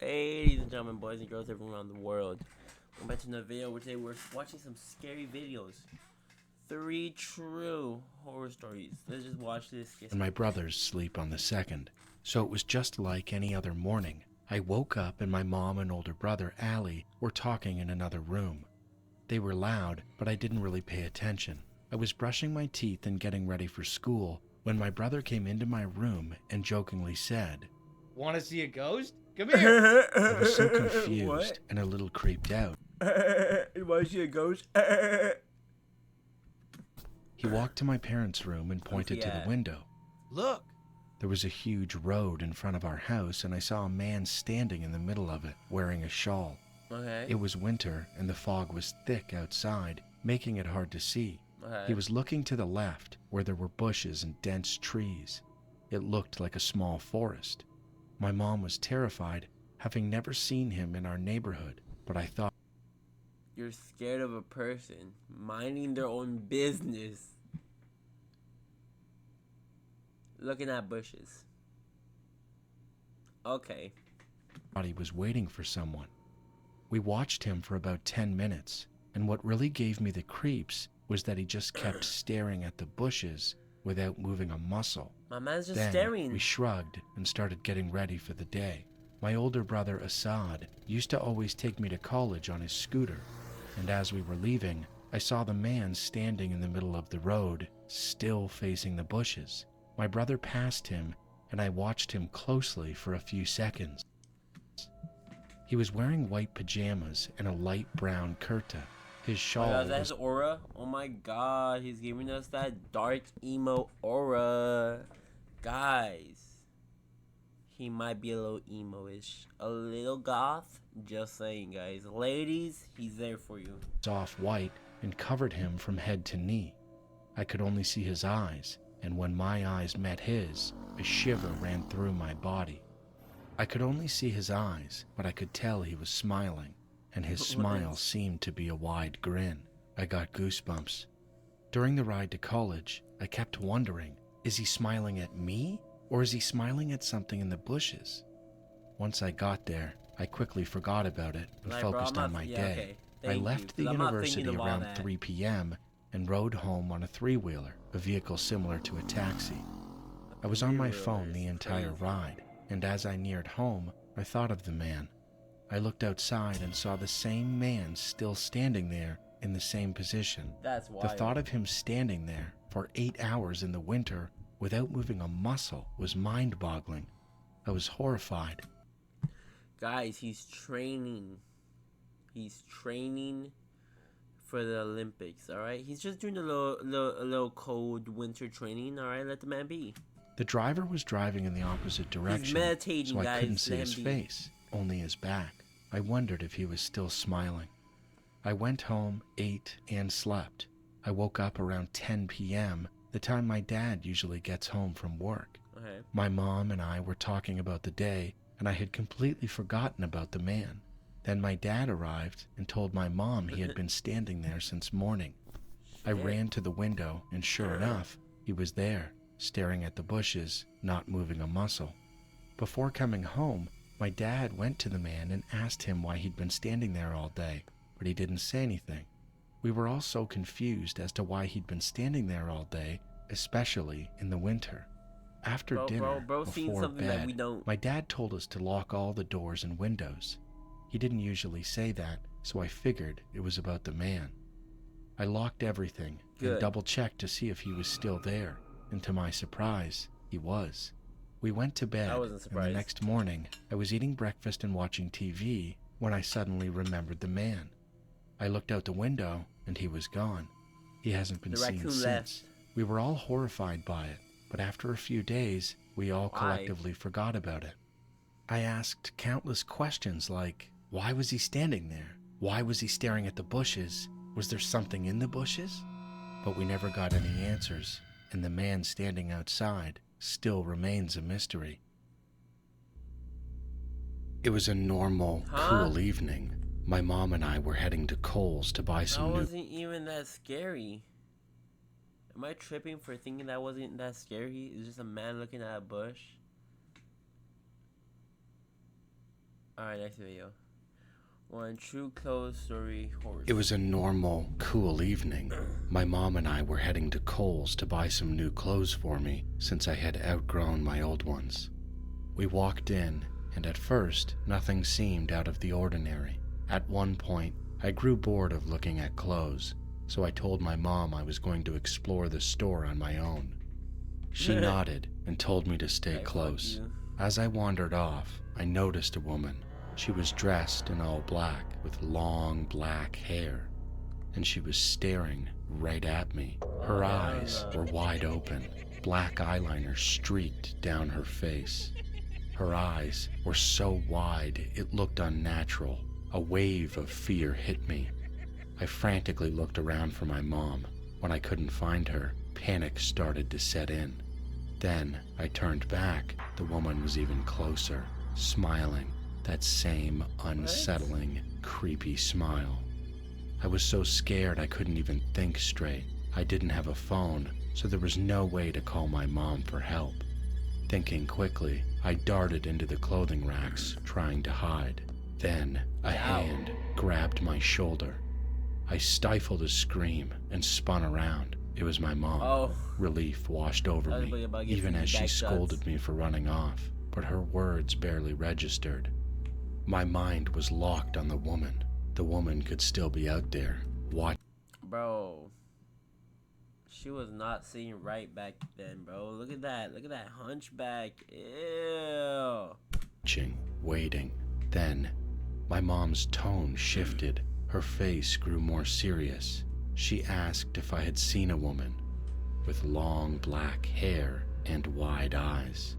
Ladies and gentlemen, boys and girls everyone around the world, welcome back to another video where today we're watching some scary videos. 3 true horror stories. Let's just watch this. And my brothers sleep on the second, so it was just like any other morning. I woke up and my mom and older brother, Allie, were talking in another room. They were loud, but I didn't really pay attention. I was brushing my teeth and getting ready for school when my brother came into my room and jokingly said, "Want to see a ghost? Come here." I was so confused and a little creeped out. Why is she a ghost? He walked to my parents' room and pointed to the window. Look. There was a huge road in front of our house, and I saw a man standing in the middle of it, wearing a shawl. Okay. It was winter, and the fog was thick outside, making it hard to see. Okay. He was looking to the left, where there were bushes and dense trees. It looked like a small forest. My mom was terrified, having never seen him in our neighborhood, but I thought, You're scared of a person minding their own business, looking at bushes. Okay. he was waiting for someone. We watched him for about 10 minutes, and what really gave me the creeps was that he just kept staring at the bushes without moving a muscle. My man's just Then staring. we shrugged and started getting ready for the day. My older brother Assad used to always take me to college on his scooter, and as we were leaving, I saw the man standing in the middle of the road, still facing the bushes. My brother passed him, and I watched him closely for a few seconds. He was wearing white pajamas and a light brown kurta. His shawl Oh, that's was his aura. Oh my god, he's giving us that dark emo aura. Guys, he might be a little emo-ish, a little goth. Just saying, guys. Ladies, he's there for you. off-white and covered him from head to knee. I could only see his eyes, and when my eyes met his, a shiver ran through my body. I could only see his eyes, but I could tell he was smiling, and his smile seemed to be a wide grin. I got goosebumps. During the ride to college, I kept wondering, is he smiling at me, or is he smiling at something in the bushes? Once I got there, I quickly forgot about it and focused on my day. I left the university around 3 p.m. and rode home on a three-wheeler, a vehicle similar to a taxi. I was on my phone the entire ride, and as I neared home, I thought of the man. I looked outside and saw the same man still standing there in the same position. That's wild. The thought of him standing there for 8 hours in the winter without moving a muscle was mind-boggling. I was horrified. Guys, he's training. He's training for the Olympics, alright? He's just doing a little cold winter training, alright? Let the man be. The driver was driving in the opposite direction, He's meditating, so I guys. couldn't see Let his him be. face, only his back. I wondered if he was still smiling. I went home, ate, and slept. I woke up around 10 p.m., the time my dad usually gets home from work. Okay. My mom and I were talking about the day, and I had completely forgotten about the man. Then my dad arrived and told my mom he had been standing there since morning. I ran to the window, and sure enough, he was there, staring at the bushes, not moving a muscle. Before coming home, my dad went to the man and asked him why he'd been standing there all day, but he didn't say anything. We were all so confused as to why he'd been standing there all day, especially in the winter. After dinner, seen before something that we bed, don't. my dad told us to lock all the doors and windows. He didn't usually say that, so I figured it was about the man. I locked everything and double-checked to see if he was still there, and to my surprise, he was. We went to bed, I wasn't and surprised. the next morning, I was eating breakfast and watching TV when I suddenly remembered the man. I looked out the window, and he was gone. He hasn't been The seen raccoon since. left. We were all horrified by it, but after a few days, we all collectively forgot about it. I asked countless questions like, why was he standing there? Why was he staring at the bushes? Was there something in the bushes? But we never got any answers, and the man standing outside still remains a mystery. It was a normal, cool evening. My mom and I were heading to Kohl's to buy some That new... wasn't even that scary. Am I tripping for thinking that wasn't that scary? It's just a man looking at a bush. Alright, next video. One true clothes story horror. It was a normal, cool evening. My mom and I were heading to Kohl's to buy some new clothes for me since I had outgrown my old ones. We walked in, and at first, nothing seemed out of the ordinary. At one point, I grew bored of looking at clothes, so I told my mom I was going to explore the store on my own. She nodded and told me to stay Hey, close. fuck you. As I wandered off, I noticed a woman. She was dressed in all black with long black hair, and she was staring right at me. Her eyes were wide open, black eyeliner streaked down her face. Her eyes were so wide it looked unnatural. A wave of fear hit me. I frantically looked around for my mom. When I couldn't find her, panic started to set in. Then I turned back. The woman was even closer, smiling. That same unsettling, creepy smile. I was so scared I couldn't even think straight. I didn't have a phone, so there was no way to call my mom for help. Thinking quickly, I darted into the clothing racks, trying to hide. Then a hand grabbed my shoulder. I stifled a scream and spun around. It was my mom. Oh. Relief washed over me, even as she scolded me for running off, but her words barely registered. My mind was locked on the woman. The woman could still be out there, Bro. She was not seeing right back then, bro. Look at that. Look at that hunchback. Ew. watching, waiting. Then, my mom's tone shifted. Her face grew more serious. She asked if I had seen a woman with long black hair and wide eyes.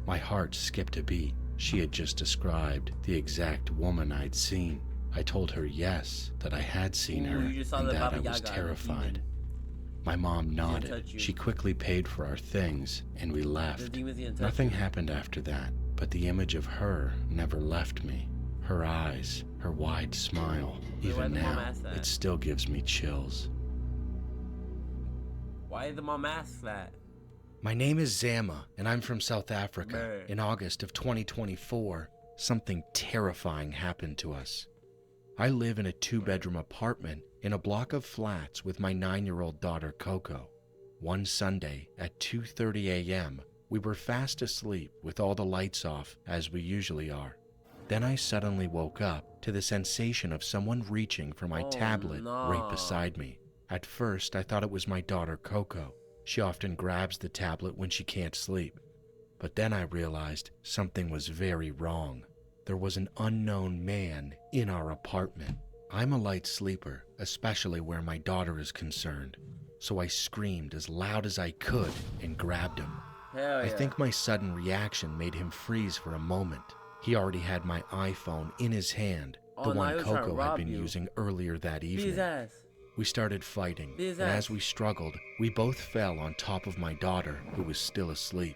My heart skipped a beat. She had just described the exact woman I'd seen. I told her yes, that I had seen her, you just saw and the that I Baba was Yaga, the terrified. demon. My mom touch nodded. you. She quickly paid for our things, and we The left. demon's gonna touch Nothing you. happened after that, but the image of her never left me. Her eyes, her wide smile. Wait, why Even the mom now, asked that? it still gives me chills. Why did the mom ask that? My name is Zama, and I'm from South Africa. Bruh. In August of 2024, something terrifying happened to us. I live in a 2-bedroom apartment in a block of flats with my 9-year-old daughter, Coco. One Sunday at 2:30 a.m., we were fast asleep with all the lights off, as we usually are. Then I suddenly woke up to the sensation of someone reaching for my Oh, tablet no. right beside me. At first, I thought it was my daughter, Coco. She often grabs the tablet when she can't sleep. But then I realized something was very wrong. There was an unknown man in our apartment. I'm a light sleeper, especially where my daughter is concerned. So I screamed as loud as I could and grabbed him. Hell yeah. I think my sudden reaction made him freeze for a moment. He already had my iPhone in his hand, Oh, the now one he was trying to Coco had rob been you. using earlier that Beat his evening. ass. We started fighting, Beat his and ass. as we struggled, we both fell on top of my daughter, who was still asleep.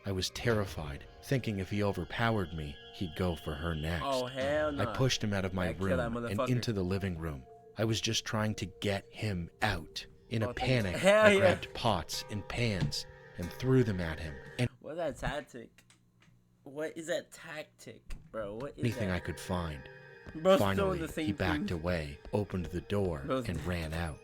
I was terrified, thinking if he overpowered me, he'd go for her next. Oh, hell no. I pushed him out of my I'd kill that room and motherfucker. into the living room. I was just trying to get him out. In a Oh, thanks. panic, Hell I yeah. grabbed pots and pans and threw them at him, and What's that tactic? What is that tactic, bro? What is anything that? I could find. Bro, Finally, the same he backed thing. away, opened the door, Bro's- and ran out.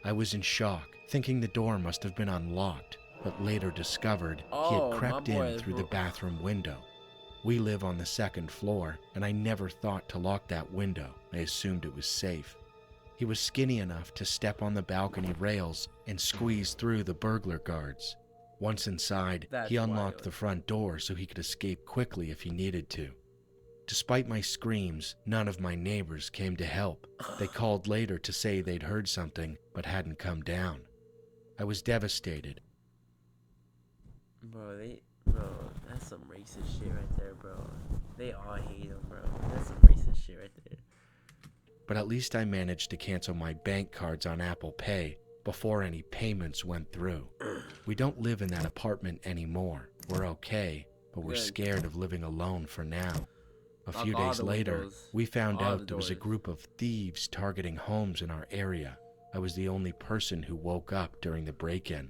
I was in shock, thinking the door must have been unlocked, but later discovered he Oh, had crept my boy in is through the bro- bathroom window. We live on the 2nd floor, and I never thought to lock that window. I assumed it was safe. He was skinny enough to step on the balcony rails and squeeze through the burglar guards. Once inside, That's he unlocked wild. the front door so he could escape quickly if he needed to. Despite my screams, none of my neighbors came to help. They called later to say they'd heard something, but hadn't come down. I was devastated. Bro, that's some racist shit right there, bro. They all hate him, bro. That's some racist shit right there. But at least I managed to cancel my bank cards on Apple Pay before any payments went through. We don't live in that apartment anymore. We're okay, but we're Good. scared of living alone for now. A Lock few all days the later, windows, we found all out the there was a doors. group of thieves targeting homes in our area. I was the only person who woke up during the break-in.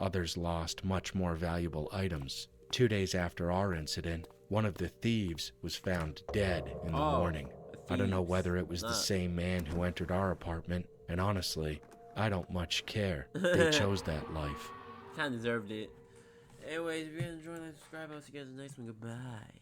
Others lost much more valuable items. 2 days after our incident, One of the thieves was found dead in the Oh, morning. I don't know thieves. whether it was the Not- same man who entered our apartment, and honestly, I don't much care. They chose that life. Kind of deserved it. Anyways, if you're enjoying, like, subscribe. I'll see you guys in the next one. Goodbye.